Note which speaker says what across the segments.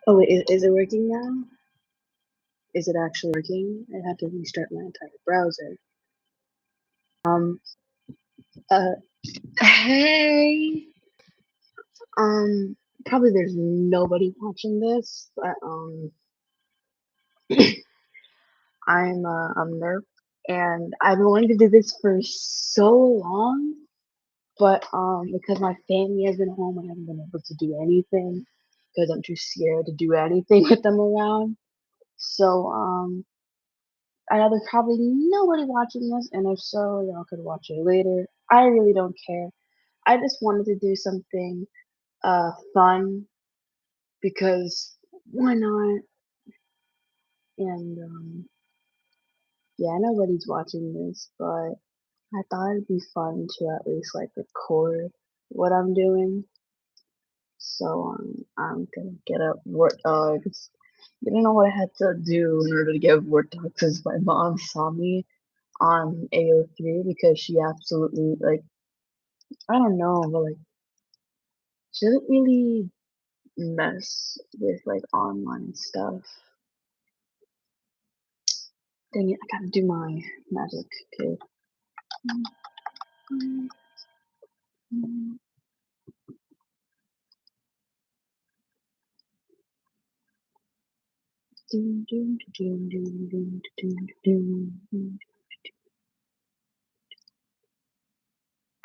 Speaker 1: Oh wait, is it working now? Is it actually working? I had to restart my entire browser. Um, uh, hey, um, probably there's nobody watching this, but I'm N.U.R.P, and I've been wanting to do this for so long, but because my family has been home, I haven't been able to do anything because I'm too scared to do anything with them around. So I know there's probably nobody watching this, and if so, y'all could watch it later. I really don't care. I just wanted to do something fun because why not? And yeah, nobody's watching this, but I thought it'd be fun to at least like record what I'm doing. So I'm gonna get up Vort dogs. I didn't know what I had to do in order to get Vort dogs because my mom saw me on AO3 because she absolutely like I don't know, but like she doesn't really mess with like online stuff. Dang it, I gotta do my magic. Okay.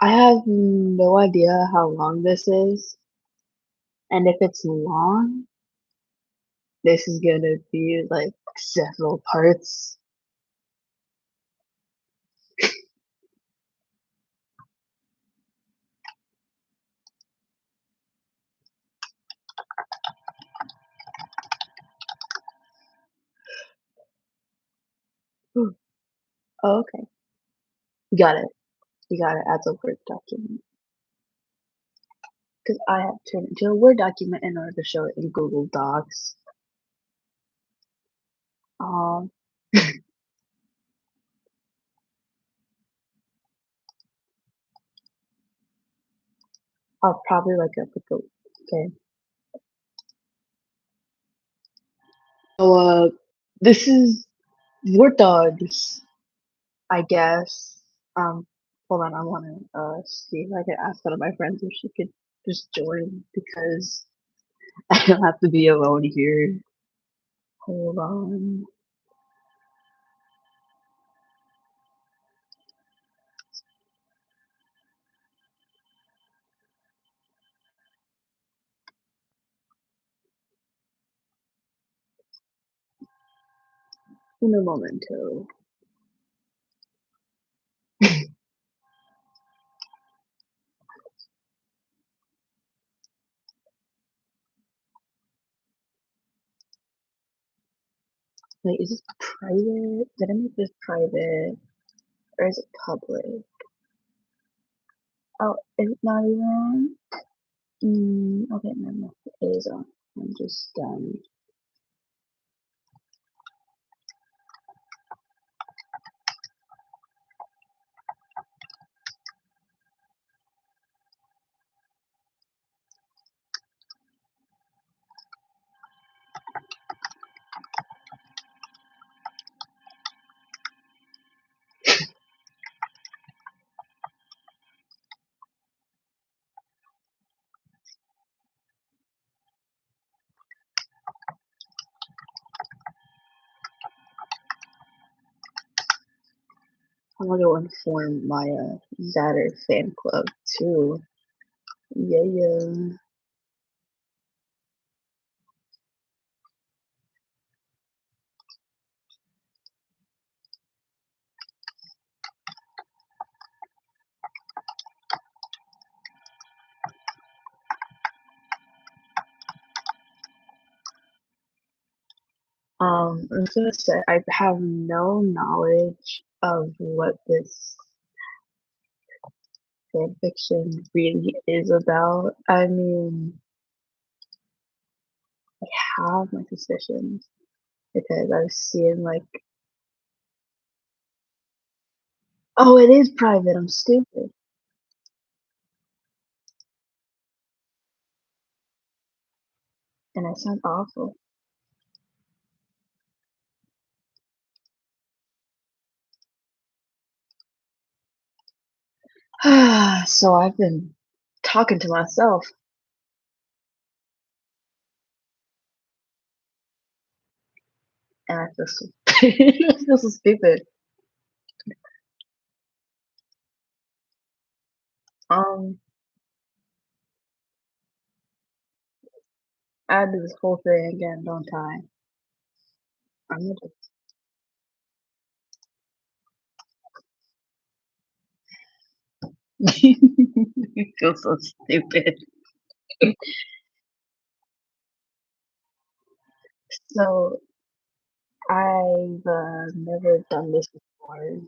Speaker 1: I have no idea how long this is, and if it's long, this is gonna be like several parts. Ooh. Oh, okay. You got it. You got it as a Word document. Because I have to turn it into a Word document in order to show it in Google Docs. Um, I'll probably like a okay. So this is Word Dogs, I guess. Hold on, I wanna see if I can ask one of my friends if she could just join because I don't have to be alone here. Hold on. In a momento. Wait, is this private? Did I make this private? Or is it public? Oh, is it not even on? Okay, no, it is on. I'm just I'm gonna go inform my ZADR fan club too. Yeah, yeah. I was gonna say I have no knowledge of what this fanfiction really is about. I mean, I have my suspicions because I've seen like, oh, it is private. I'm stupid. And I sound awful. So I've been talking to myself, and I feel so I feel so stupid. Um, I do this whole thing again, don't I? I'm gonna I feel so stupid. So I've never done this before,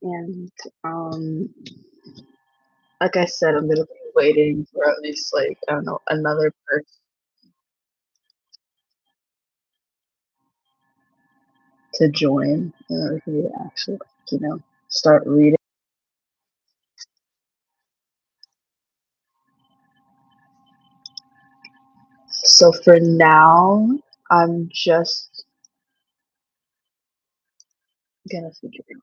Speaker 1: and um, like I said, I'm gonna be waiting for at least like I don't know another person to join in order for me to actually start reading. So for now, I'm just gonna figure it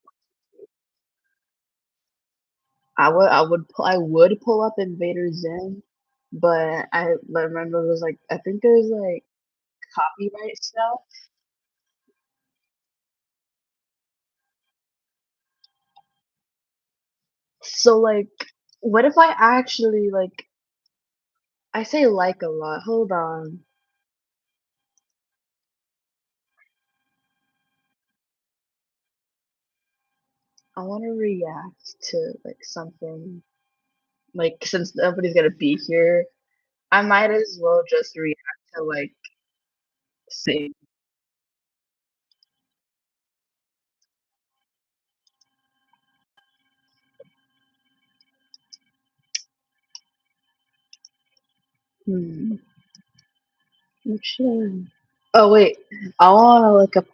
Speaker 1: out. I would pull up Invader Zim, but I remember it was like I think there's like copyright stuff. So like, what if I actually like I say like a lot. Hold on. I want to react to like something like since nobody's gonna be here, I might as well just react to like say, hmm, what should oh wait, I wanna look up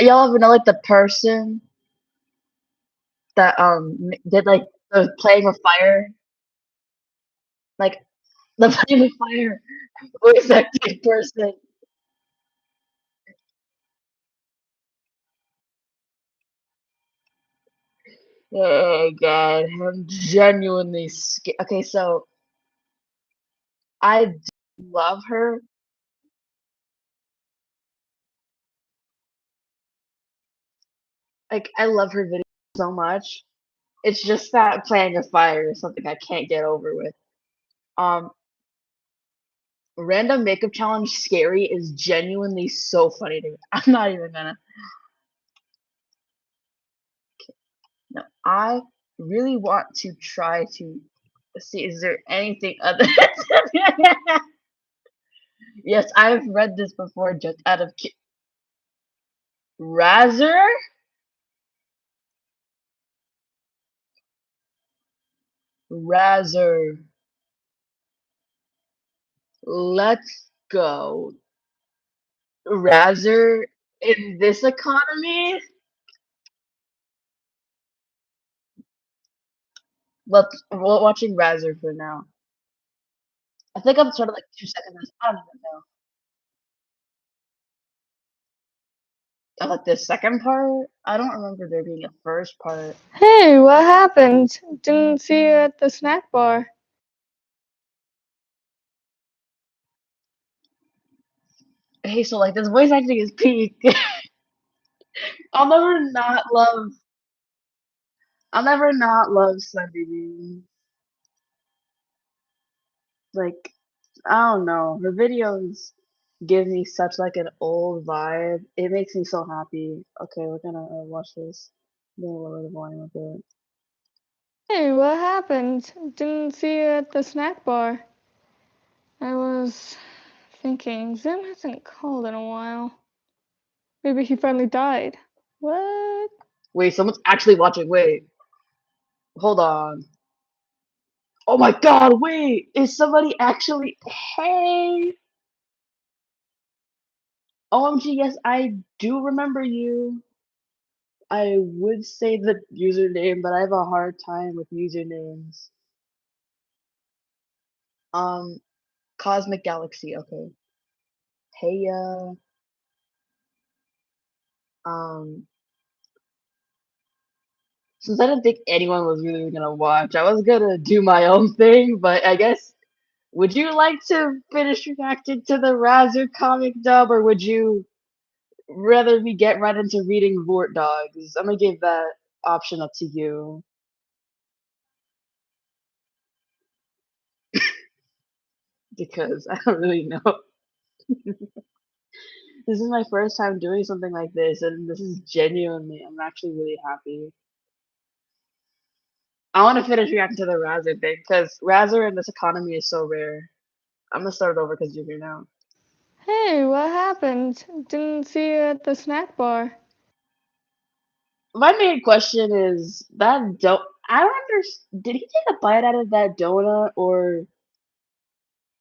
Speaker 1: y'all ever know like the person that did like the playing with fire? Like the playing with fire voice acting person. Oh god, I'm genuinely scared. Okay, so I do love her. Like I love her videos so much. It's just that playing with fire is something I can't get over with. Um, random makeup challenge scary is genuinely so funny to me. I'm not even gonna. No, I really want to try to see. Is there anything other? Yes, I've read this before. Just out of Razor, Razor. Let's go, Razor. In this economy, we're watching Razor for now. I think I'm sort of like 2 seconds. I don't even know. Like the second part, I don't remember there being a first part.
Speaker 2: Hey, what happened? Didn't see you at the snack bar.
Speaker 1: Hey, so like this voice acting is peak. I'll never not love. I'll never not love Sunday Beans. Like I don't know, her videos give me such like an old vibe. It makes me so happy. Okay, we're gonna watch this. I'm gonna lower the volume a bit.
Speaker 2: Hey, what happened? Didn't see you at the snack bar. I was thinking, Zim hasn't called in a while. Maybe he finally died. What?
Speaker 1: Wait, someone's actually watching. Wait, hold on. Oh my god, wait! Is somebody actually. Hey! OMG, yes, I do remember you. I would say the username, but I have a hard time with usernames. Um, Cosmic Galaxy. Okay. Hey, um, since I didn't think anyone was really gonna watch, I was gonna do my own thing, but I guess would you like to finish reacting to the Razor comic dub, or would you rather we get right into reading Vort Dogs? I'm gonna give that option up to you because I don't really know. This is my first time doing something like this, and this is genuinely, I'm actually really happy. I want to finish reacting to the Razor thing because Razor in this economy is so rare. I'm gonna start it over because you're here now.
Speaker 2: Hey, what happened? Didn't see you at the snack bar.
Speaker 1: My main question is that don't I don't understand. Did he take a bite out of that donut, or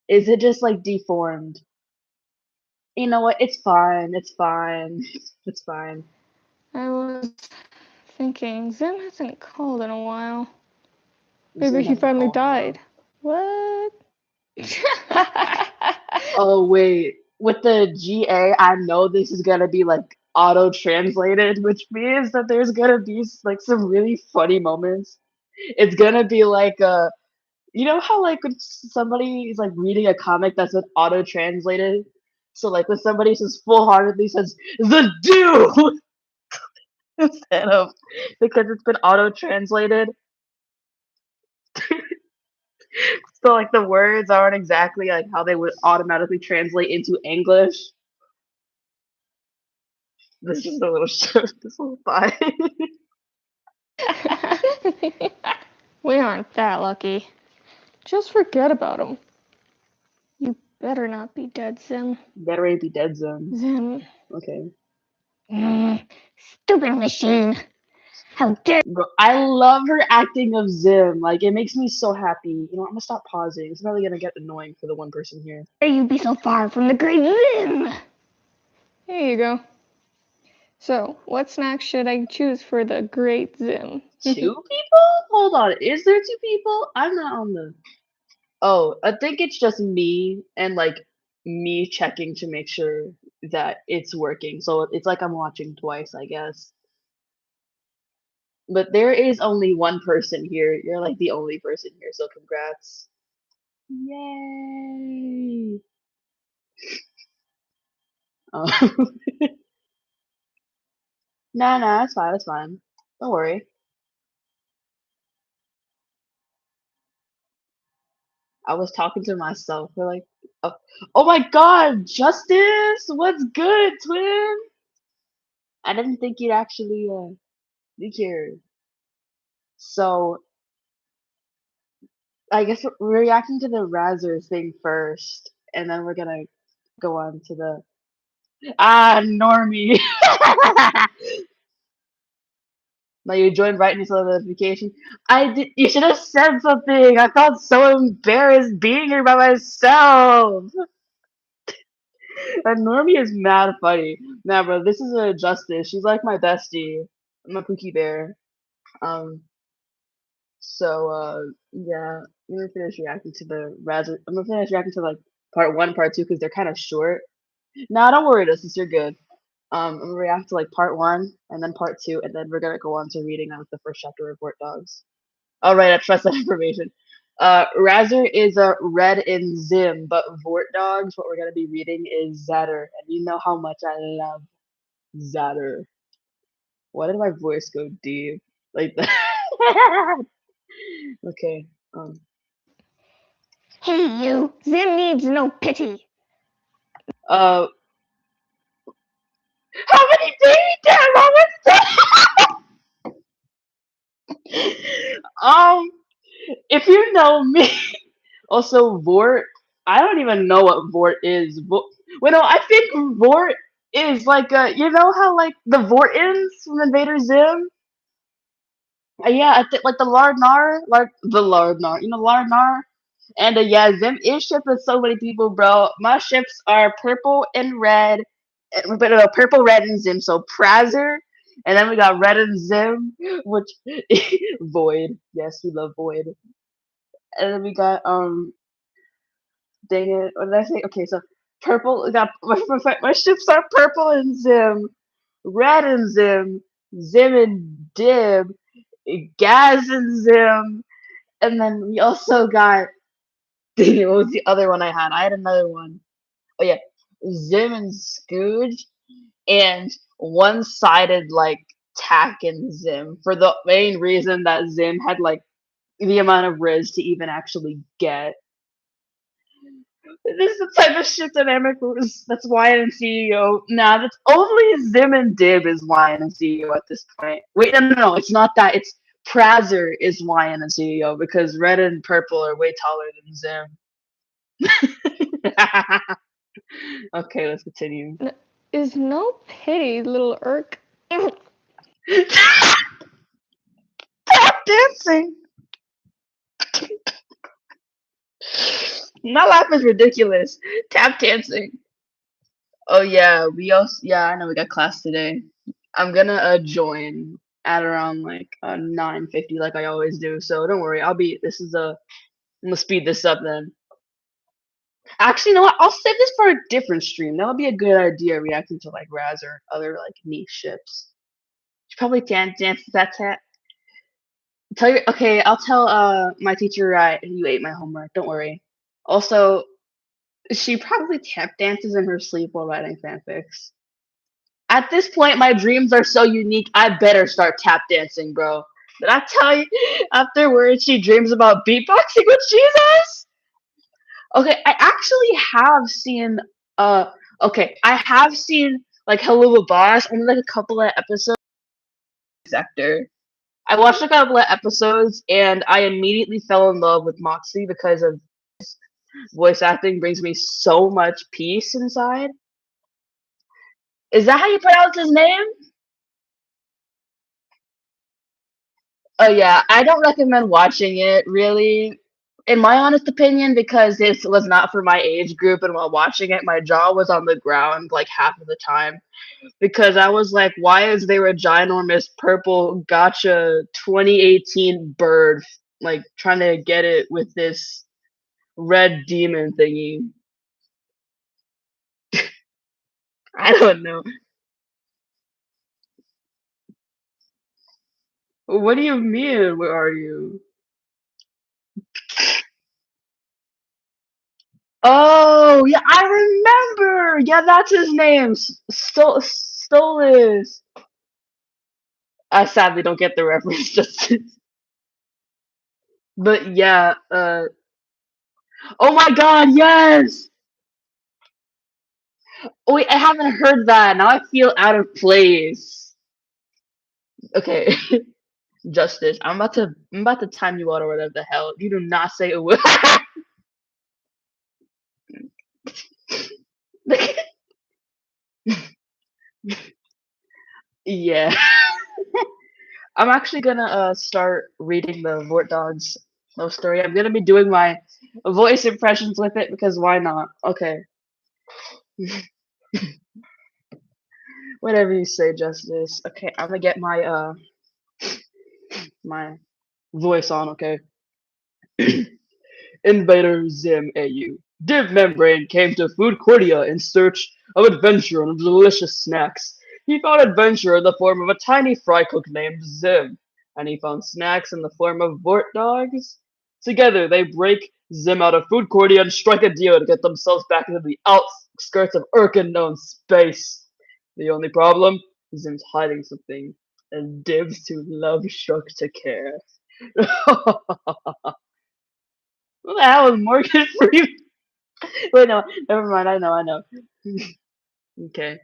Speaker 1: is it just like deformed? You know what? It's fine. It's fine. It's fine.
Speaker 2: I was thinking, Zim hasn't called in a while. Maybe
Speaker 1: Zim
Speaker 2: he
Speaker 1: hasn't
Speaker 2: finally
Speaker 1: called in a
Speaker 2: died.
Speaker 1: while.
Speaker 2: What?
Speaker 1: Oh wait, with the GA, I know this is gonna be like auto translated, which means that there's gonna be like some really funny moments. It's gonna be like you know how like when somebody is like reading a comic that's been auto translated. So like when somebody says full heartedly says the dude instead of because it's been auto translated. So like the words aren't exactly like how they would automatically translate into English. This is a little this little thigh.
Speaker 2: We aren't that lucky. Just forget about him. You better not be dead, Zim.
Speaker 1: Better ain't be dead zone.
Speaker 2: Zim.
Speaker 1: Okay.
Speaker 2: Stupid machine. How dare
Speaker 1: Bro, I love her acting of Zim. Like it makes me so happy. You know, I'm gonna stop pausing. It's really gonna get annoying for the one person here.
Speaker 2: you be so far from the great Zim? Here you go. So, what snack should I choose for the great Zim?
Speaker 1: Two people? Hold on. Is there two people? I'm not on the. Oh, I think it's just me and like me checking to make sure that it's working. So it's like I'm watching twice, I guess. But there is only one person here. You're like the only person here, so congrats. Yay! Oh. Nah, nah, it's fine, it's fine. Don't worry. I was talking to myself for like, oh, oh my god, Justice! What's good, twin? I didn't think you'd actually be here. So, I guess we're reacting to the Razor thing first, and then we're gonna go on to the Normie. Now you joined right into the notification. I did. You should have said something. I felt so embarrassed being here by myself. And Normie is mad funny. Nah, bro, this is a Justice. She's like my bestie. I'm a Pookie Bear. Um, so yeah, I'm gonna finish reacting to the Razor. I'm gonna finish reacting to like part one, part two, because they're kind of short. Nah, don't worry, Justice, you're good. I'm gonna react to like part one and then part two, and then we're gonna go on to reading out the first chapter of Vort Dogs. All right, I trust that information. Razor is a red in Zim, but Vort Dogs, what we're gonna be reading is ZADR, and you know how much I love ZADR. Why did my voice go deep like that? Okay.
Speaker 2: Hey, you. Zim needs no pity.
Speaker 1: Uh, how many baby dad moments? um, if you know me, also Vort. I don't even know what Vort is. Well, no, I think Vort is like you know how like the Vortons from Invader Zim. Yeah, I think like the Lardnar, like the Lardnar, you know Lardnar. And yeah, Zim is shipped with so many people, bro. My ships are purple and red, but no, purple, red, and Zim. So Prazer And then we got Red and Zim, which Void. Yes, we love Void. And then we got dang it, what did I say? Okay, so purple. We got my ships are purple and Zim, red and Zim and Dib, Gaz and Zim, and then we also got dang it, what was the other one I had? I had another one. Oh yeah, Zim and Scooge, and one-sided like Tack and Zim for the main reason that Zim had like the amount of Riz to even actually get. This is the type of shit dynamic that's Wyan and CEO. Nah, that's only Zim and Dib is Wyan and CEO at this point. Wait, no, it's not that. It's Prazzer is Wyan and CEO because red and purple are way taller than Zim. Okay, let's continue.
Speaker 2: Is no pity, little irk.
Speaker 1: Tap dancing. My laugh is ridiculous. Tap dancing. Oh yeah, I know we got class today. I'm gonna join at around like 9:50 like I always do. So don't worry, I'm gonna speed this up then. Actually, you know what? I'll save this for a different stream. That would be a good idea reacting to like Raz or other like niche ships. She probably can't dance that tap. I'll tell my teacher you ate my homework. Don't worry. Also, she probably tap dances in her sleep while writing fanfics. At this point, my dreams are so unique. I better start tap dancing, bro. Did I tell you? Afterwards, she dreams about beatboxing with Jesus. Okay, I actually have seen. I have seen like Hello Boss only like a couple of episodes. Sector. I watched a couple of episodes and I immediately fell in love with Moxie because of voice acting brings me so much peace inside. Is that how you pronounce his name? Oh yeah, I don't recommend watching it really. In my honest opinion, because it was not for my age group, and while watching it, my jaw was on the ground like half of the time because I was like, "Why is there a ginormous purple gotcha 2018 bird like trying to get it with this red demon thingy?" I don't know. What do you mean? Where are you? Oh, yeah, I remember. Yeah, that's his name. Stolas. I sadly don't get the reference just. But yeah, oh my god, yes! Oh wait, I haven't heard that. Now I feel out of place. Okay, Justice, I'm about to time you out or whatever the hell. You do not say a word. Yeah. I'm actually gonna start reading the Vort Dog's love story. I'm gonna be doing my voice impressions with it because why not? Okay. Whatever you say, Justice. Okay, I'm gonna get my voice on, okay? Invader Zim AU. Div Membrane came to Food Cordia in search of adventure and delicious snacks. He found adventure in the form of a tiny fry cook named Zim, and he found snacks in the form of Vort dogs. Together, they break Zim out of Food Cordia and strike a deal to get themselves back into the outskirts of Urkin-known space. The only problem? Zim's hiding something, and Div's too love-struck to care. What the hell is Morgan Freeman? Wait, no, never mind. I know. Okay.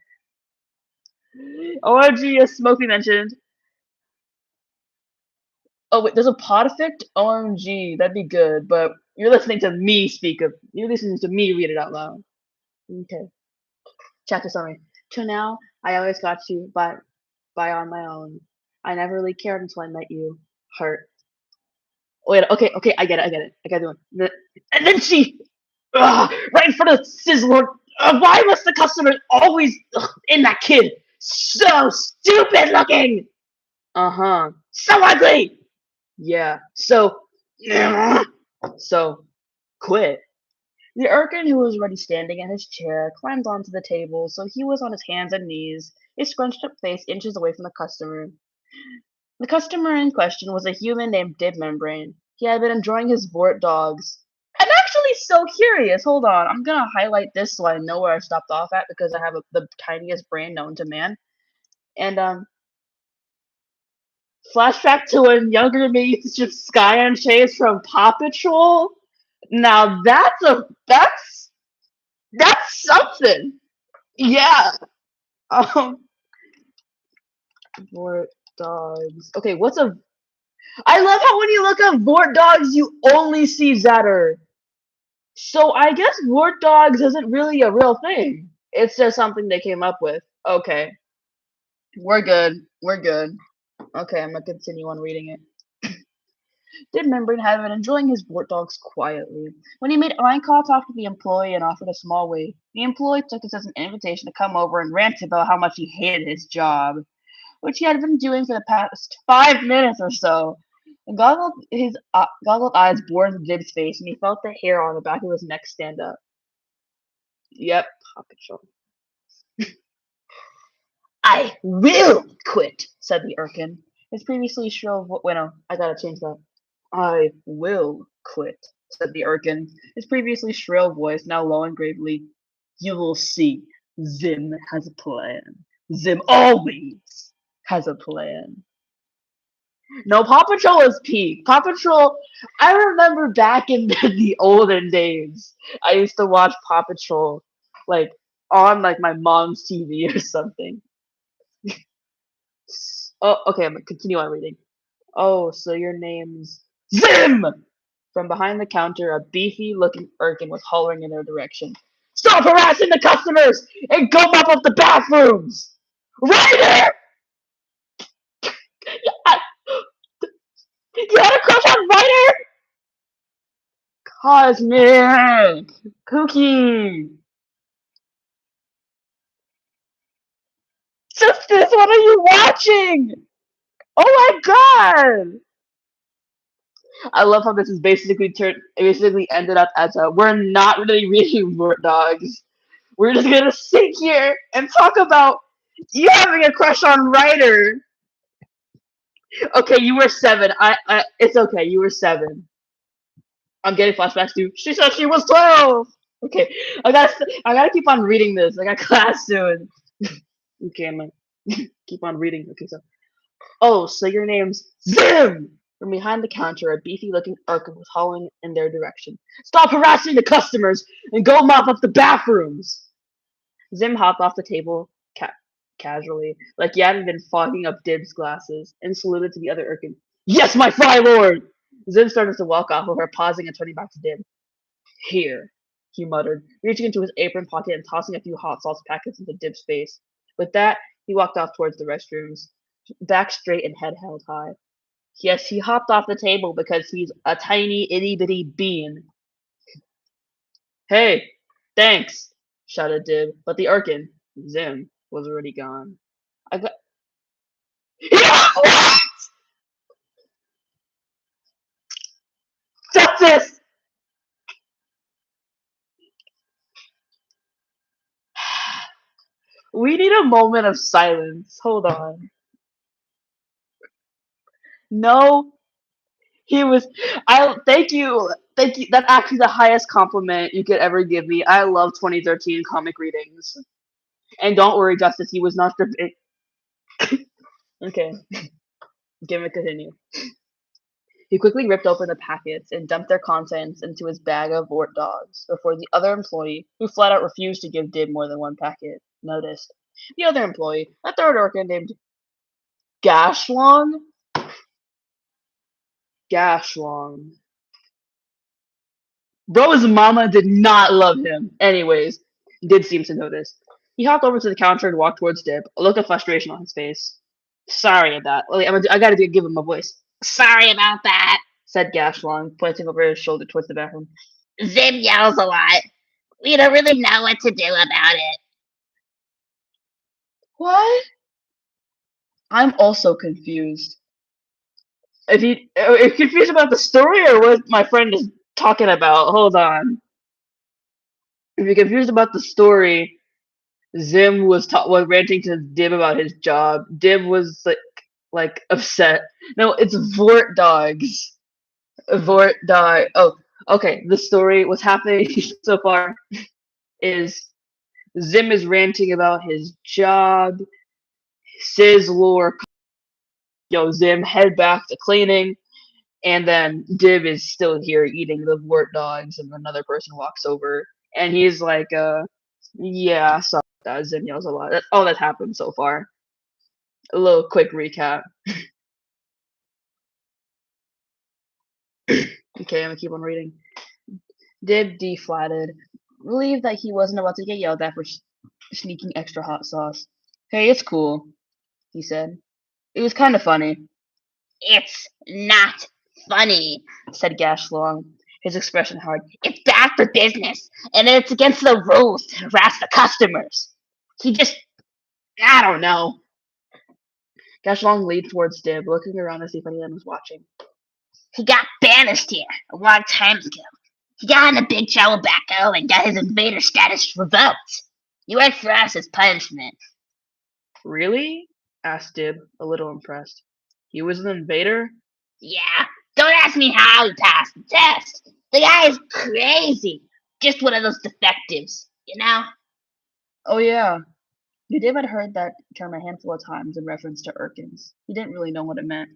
Speaker 1: OMG, a Smokey mentioned. Oh wait, there's a pod effect. OMG, that'd be good. But you're listening to me read it out loud. Okay. Chapter summary. Till now, I always got you by on my own. I never really cared until I met you. Hurt. Wait, okay, I get it. I got it. And then she right in front of Sizzler. Why must the customer always in that kid? So stupid looking! Uh-huh. So ugly! Yeah. So quit. The Urchin, who was already standing in his chair, climbed onto the table, so he was on his hands and knees, his scrunched up face inches away from the customer. The customer in question was a human named Dib Membrane. He had been enjoying his Vort dogs. I'm actually so curious. Hold on. I'm gonna highlight this so I know where I stopped off at because I have the tiniest brain known to man. And flashback to when younger me used to Sky and Chase from Paw Patrol. Now that's something. Yeah. Um, Vort dogs. Okay, what's a? I love how when you look up Vort dogs, you only see ZADR. So I guess Vort dogs isn't really a real thing. It's just something they came up with. Okay, we're good. We're good. Okay, I'm gonna continue on reading it. Did Membrane had been enjoying his Vort dogs quietly when he made eye contact with the employee and offered a small wait. The employee took this as an invitation to come over and rant about how much he hated his job, which he had been doing for the past 5 minutes or so. His goggled eyes bored into Dib's face, and he felt the hair on the back of his neck stand up. Yep, Paw Patrol. I will quit, said the Urchin. His previously shrill wait, no, I gotta change that. I will quit, said the Urchin. His previously shrill voice now low and gravely. You will see. Zim has a plan. Zim always has a plan. No, Paw Patrol is peak. Paw Patrol. I remember back in the olden days, I used to watch Paw Patrol, like on like my mom's TV or something. Oh, okay. I'm gonna continue on reading. Oh, so your name's Zim. From behind the counter, a beefy-looking Urchin was hollering in their direction. Stop harassing the customers and go mop up the bathrooms. Ryder! You had a crush on Ryder? Cosmic! Cookie! Sisters, what are you watching? Oh my god! I love how this is basically ended up as a we're not really reading Vort Dogs. We're just gonna sit here and talk about you having a crush on Ryder. Okay, you were 7. It's okay, you were 7. I'm getting flashbacks to she said she was 12. Okay, I gotta keep on reading this. I got class soon. Okay, I'm gonna keep on reading. Okay, so so your name's Zim. From behind the counter, a beefy-looking Urchin was hollering in their direction. Stop harassing the customers and go mop up the bathrooms. Zim hopped off the table casually, like he hadn't been fogging up Dib's glasses, and saluted to the other Urchin. Yes, my Fly Lord! Zim started to walk off before pausing and turning back to Dib. Here, he muttered, reaching into his apron pocket and tossing a few hot sauce packets into Dib's face. With that, he walked off towards the restrooms, back straight and head held high. Yes, he hopped off the table because he's a tiny itty bitty bean. Hey, thanks, shouted Dib, but the Urchin, Zim, was already gone. I got. Justice! We need a moment of silence. Hold on. No, he was. I thank you. Thank you. That's actually the highest compliment you could ever give me. I love 2013 comic readings. And don't worry, Justice, he was not stripping. Okay, give it continue. He quickly ripped open the packets and dumped their contents into his bag of Vort dogs before the other employee, who flat out refused to give Dib more than one packet, noticed. The other employee, a third Orca named Gashlong? Gashlong. Bro's mama did not love him. Anyways, did seem to notice. He hopped over to the counter and walked towards Dib, a look of frustration on his face. Sorry about that. Wait, I gotta give him a voice. Sorry about that, said Gashlong, pointing over his shoulder towards the bathroom. Zim yells a lot. We don't really know what to do about it. What? I'm also confused. If you are you confused about the story or what my friend is talking about, hold on. If you're confused about the story, Zim was ranting to Dib about his job. Dib was like upset. No, it's Vort dogs. Vort dog. Oh, okay. The story, what's happening so far is Zim is ranting about his job. Says Lore, yo, Zim, head back to cleaning. And then Dib is still here eating the Vort dogs, and another person walks over, and he's like, yeah, I saw that. Zim yells a lot. That's all that's happened so far. A little quick recap. Okay, I'm gonna keep on reading. Dib deflatted, relieved that he wasn't about to get yelled at for sneaking extra hot sauce. Hey, it's cool, he said. It was kind of funny. It's not funny, said Gashlong, his expression hard. It's bad for business, and it's against the rules to harass the customers. He just, I don't know. Gashlong leaned towards Dib, looking around to see if anyone was watching. He got banished here a long time ago. He got in a big trouble back home and got his invader status revoked. He worked for us as punishment. Really? Asked Dib, a little impressed. He was an invader? Yeah. Don't ask me how he passed the test. The guy is crazy. Just one of those defectives, you know? Oh, yeah. Dib had heard that term a handful of times in reference to Urkins. He didn't really know what it meant.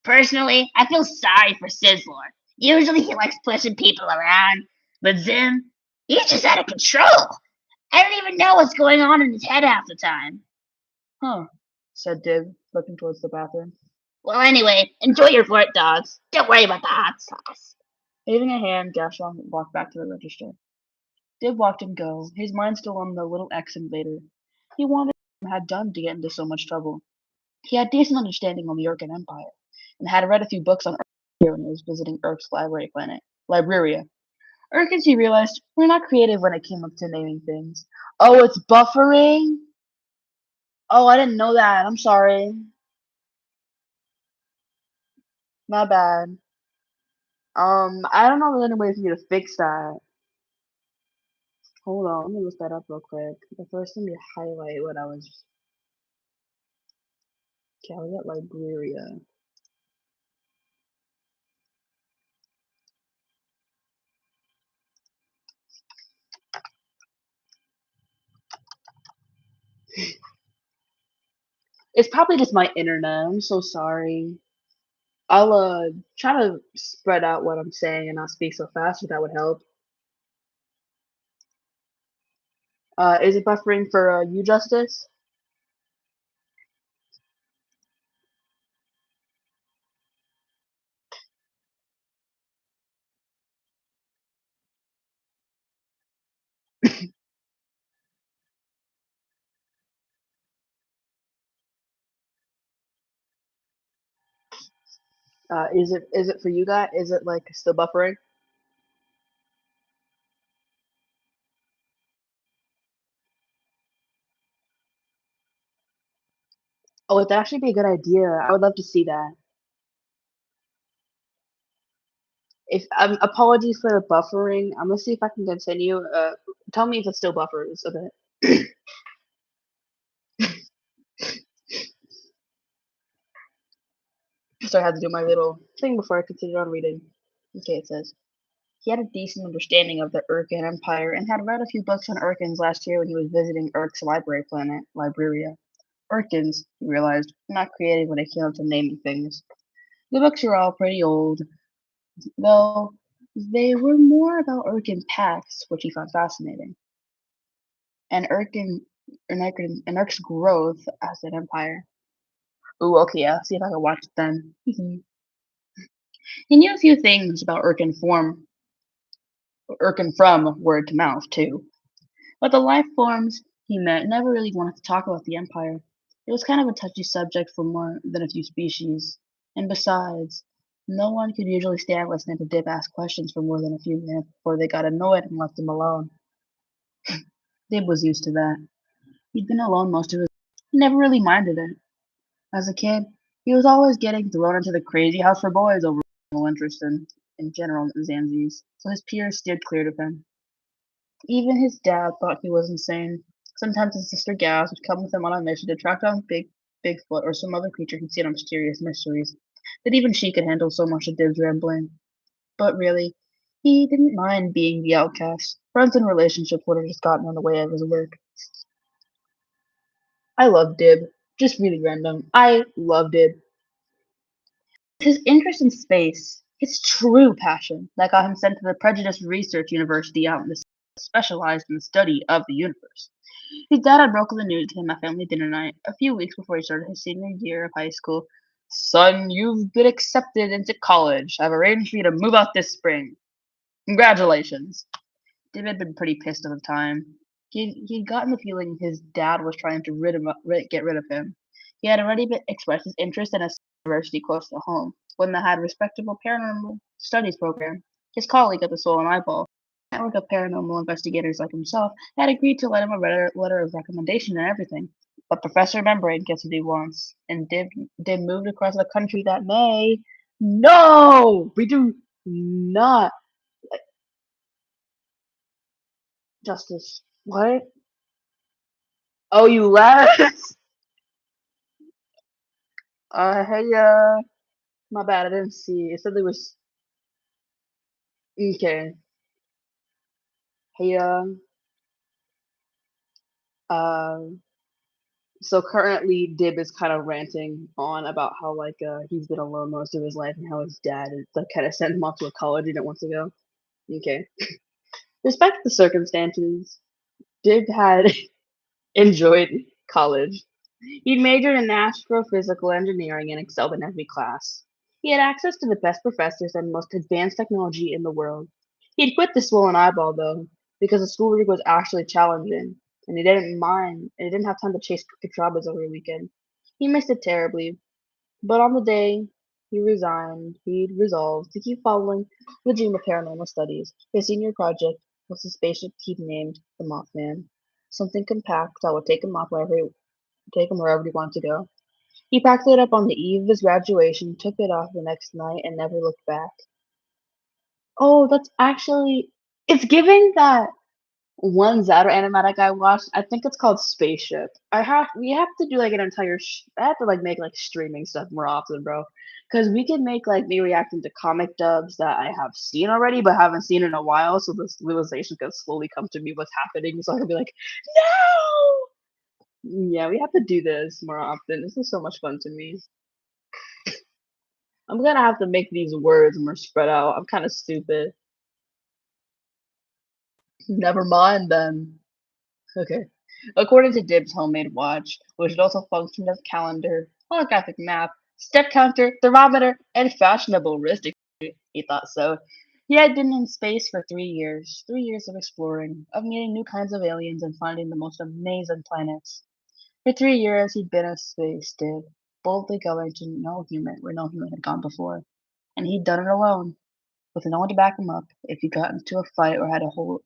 Speaker 1: Personally, I feel sorry for Sizzler. Usually he likes pushing people around, but Zim, he's just out of control. I don't even know what's going on in his head half the time. Huh, said Dib, looking towards the bathroom. Well, anyway, enjoy your Vort dogs. Don't worry about the hot sauce. Waving a hand, Gashlong walked back to the register. Dib watched him go, his mind still on the little ex-invader. He wondered what he had done to get into so much trouble. He had decent understanding on the Urkin Empire, and had read a few books on Urkin when he was visiting Urk's library planet, Liberia. Urkins, he realized, were not creative when it came up to naming things. Oh, it's buffering? Oh, I didn't know that. I'm sorry. My bad. I don't know if there's any way for me to fix that. Hold on, let me look that up real quick. The first thing to highlight what I was. Okay, I was at Liberia. It's probably just my internet. I'm so sorry. I'll try to spread out what I'm saying and not speak so fast if that would help. Is it buffering for you, Justice? Is it for you guys? Is it like still buffering? Oh, it'd actually be a good idea. I would love to see that. If apologies for the buffering. I'm gonna see if I can continue. Tell me if it still buffers a bit. So I had to do my little thing before I continued on reading. Okay, it says he had a decent understanding of the Urkin Empire and had read a few books on Urkins last year when he was visiting Urk's library planet, Liberia. Urkins, he realized, were not creative when it came to naming things. The books were all pretty old, though they were more about Urkin pacts, which he found fascinating, and Urk's growth as an empire. Ooh, okay, yeah, see if I can watch it then. He knew a few things about Urkin from word to mouth, too. But the life forms he met never really wanted to talk about the Empire. It was kind of a touchy subject for more than a few species. And besides, no one could usually stand listening to Dib ask questions for more than a few minutes before they got annoyed and left him alone. Dib was used to that. He'd been alone most of his life. He never really minded it. As a kid, he was always getting thrown into the crazy house for boys over no interest in general Zanzies, so his peers steered clear of him. Even his dad thought he was insane. Sometimes his sister Gaz would come with him on a mission to track down Bigfoot or some other creature he'd seen on mysterious mysteries, that even she could handle so much of Dib's rambling. But really, he didn't mind being the outcast. Friends and relationships would have just gotten in the way of his work. I love Dib. Just really random. I love Dib. His interest in space, his true passion, that got him sent to the Prejudiced Research University out in the specialized in the study of the universe. His dad had broken the news to him at family dinner night a few weeks before he started his senior year of high school. Son, you've been accepted into college. I've arranged for you to move out this spring. Congratulations. Dib had been pretty pissed at the time. He'd gotten the feeling his dad was trying to get rid of him. He had already expressed his interest in a university close to home, one that had a respectable paranormal studies program. His colleague at the Soul and Eyeball, a network of paranormal investigators like himself, had agreed to let him a letter of recommendation and everything. But Professor Membrane gets what he wants, and Dib moved across the country that May. No! We do not. Justice. What? Oh, you left? Hey, my bad, I didn't see. It said there was. Okay. Hey, um, so currently Dib is kind of ranting on about how, like, he's been alone most of his life and how his dad is, like, kind of sent him off to a college he didn't want to go. Okay. Respect the circumstances. Dib had enjoyed college. He'd majored in astrophysical engineering and excelled in every class. He had access to the best professors and most advanced technology in the world. He'd quit the swollen eyeball, though, because the school week was actually challenging, and he didn't mind, and he didn't have time to chase crooked jobbers every weekend. He missed it terribly, but on the day he resigned, he'd resolved to keep following the dream of paranormal studies. His senior project was a spaceship he'd named the Mothman, something compact that would take him wherever he wanted to go. He packed it up on the eve of his graduation, took it off the next night, and never looked back. Oh, that's actually it's giving that one ZADR animatic I watched. I think it's called Spaceship. We have to do like an entire. I have to like make like streaming stuff more often, bro. Because we can make like me reacting to comic dubs that I have seen already but haven't seen in a while, so this realization can slowly come to me what's happening. So I can be like, no. Yeah, we have to do this more often. This is so much fun to me. I'm gonna have to make these words more spread out. I'm kind of stupid. Never mind then. Okay. According to Dib's homemade watch, which had also functioned as calendar, holographic map, step counter, thermometer, and fashionable wrist accessory, he thought so. He had been in space for 3 years. 3 years of exploring, of meeting new kinds of aliens and finding the most amazing planets. For 3 years he'd been in space, Dib, boldly going to no human where no human had gone before. And he'd done it alone, with no one to back him up if he got into a fight or had to hold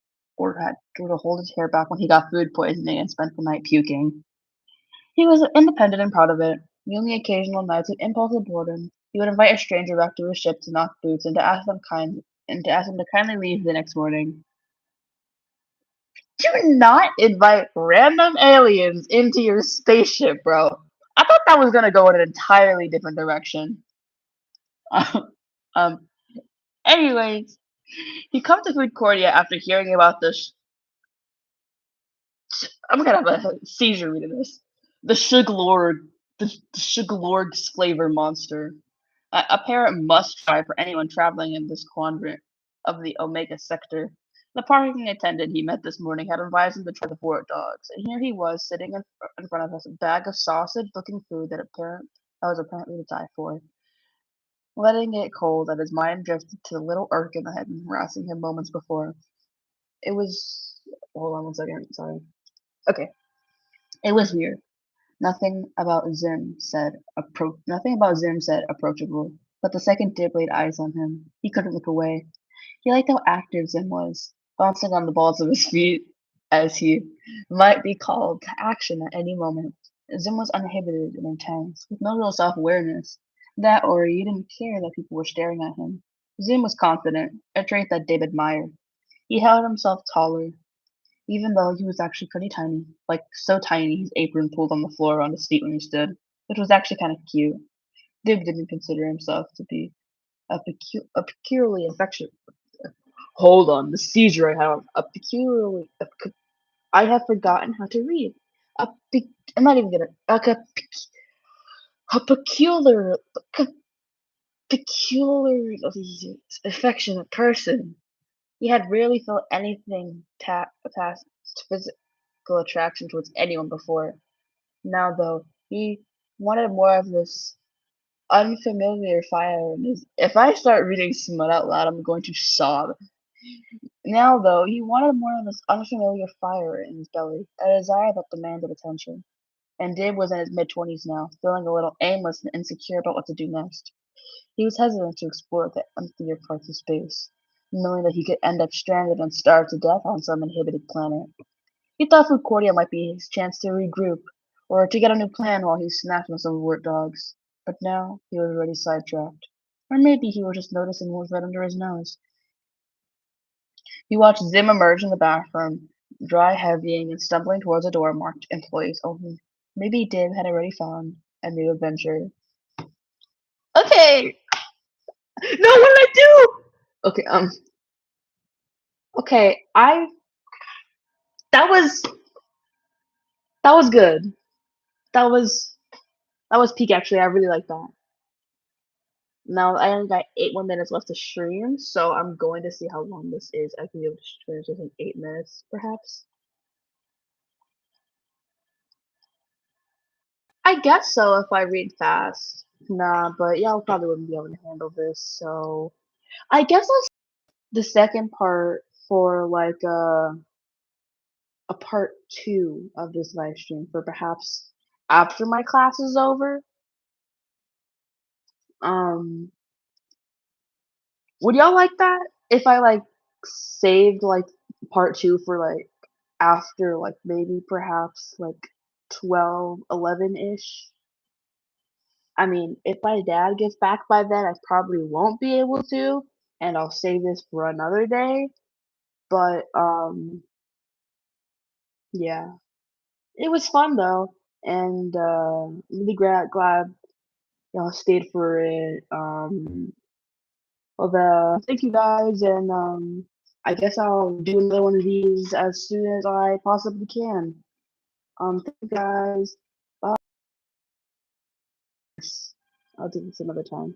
Speaker 1: his hair back when he got food poisoning and spent the night puking. He was independent and proud of it. The only occasional nights of impulsive boredom, he would invite a stranger back to his ship to knock boots and to ask them to kindly leave the next morning. Do not invite random aliens into your spaceship, bro. I thought that was gonna go in an entirely different direction. um. Anyways, he comes to Food Cordia after hearing about I'm gonna have a seizure reading this. The Suglorg's flavor monster. A parent must try for anyone traveling in this quadrant of the Omega sector. The parking attendant he met this morning had advised him to try the Vort dogs, and here he was sitting in front of us, a bag of sausage-looking food that was apparently to die for. Letting it cold, and his mind drifted to the little Urkin that had been harassing him moments before. It was. Hold on one second. Sorry. Okay. It was weird. Nothing about Zim said approachable, but the second Dib laid eyes on him, he couldn't look away. He liked how active Zim was, bouncing on the balls of his feet as he might be called to action at any moment. Zim was uninhibited and intense, with no real self-awareness. That or he didn't care that people were staring at him. Zim was confident, a trait that Dave admired. He held himself taller, even though he was actually pretty tiny, like so tiny his apron pulled on the floor around his feet when he stood, which was actually kind of cute. Dib didn't consider himself to be a peculiarly infectious. Hold on, the seizure I have. I have forgotten how to read. I'm not even gonna. A peculiarly affectionate person. He had rarely felt anything past physical attraction towards anyone before. Now, though, he wanted more of this unfamiliar fire in his. If I start reading smut out loud, I'm going to sob. Now, though, he wanted more of this unfamiliar fire in his belly, a desire that demanded attention. And Dib was in his mid-20s now, feeling a little aimless and insecure about what to do next. He was hesitant to explore the emptier parts of space, knowing that he could end up stranded and starved to death on some inhabited planet. He thought Fucordia might be his chance to regroup, or to get a new plan while he snapped on some Vort dogs. But now he was already sidetracked. Or maybe he was just noticing what was right under his nose. He watched Zim emerge in the bathroom, dry heavying and stumbling towards a door marked Employees Only. Maybe Dib had already found a new adventure. Okay! No, what did I do? Okay, okay, that was, that was good. That was, that was peak actually, I really like that. Now, I only got 8 more minutes left to stream, so I'm going to see how long this is. I can be able to stream this in 8 minutes, perhaps. I guess so if I read fast. Nah, but y'all probably wouldn't be able to handle this, so I guess I'll the second part for like a part 2 of this live stream for perhaps after my class is over. Um, would y'all like that if I like saved like part 2 for like after like maybe perhaps like 12, 11-ish? I mean, if my dad gets back by then, I probably won't be able to, and I'll save this for another day. But yeah, it was fun though, and really glad y'all stayed for it. Well, thank you guys, and I guess I'll do another one of these as soon as I possibly can. Thank you guys. Bye. I'll do this another time.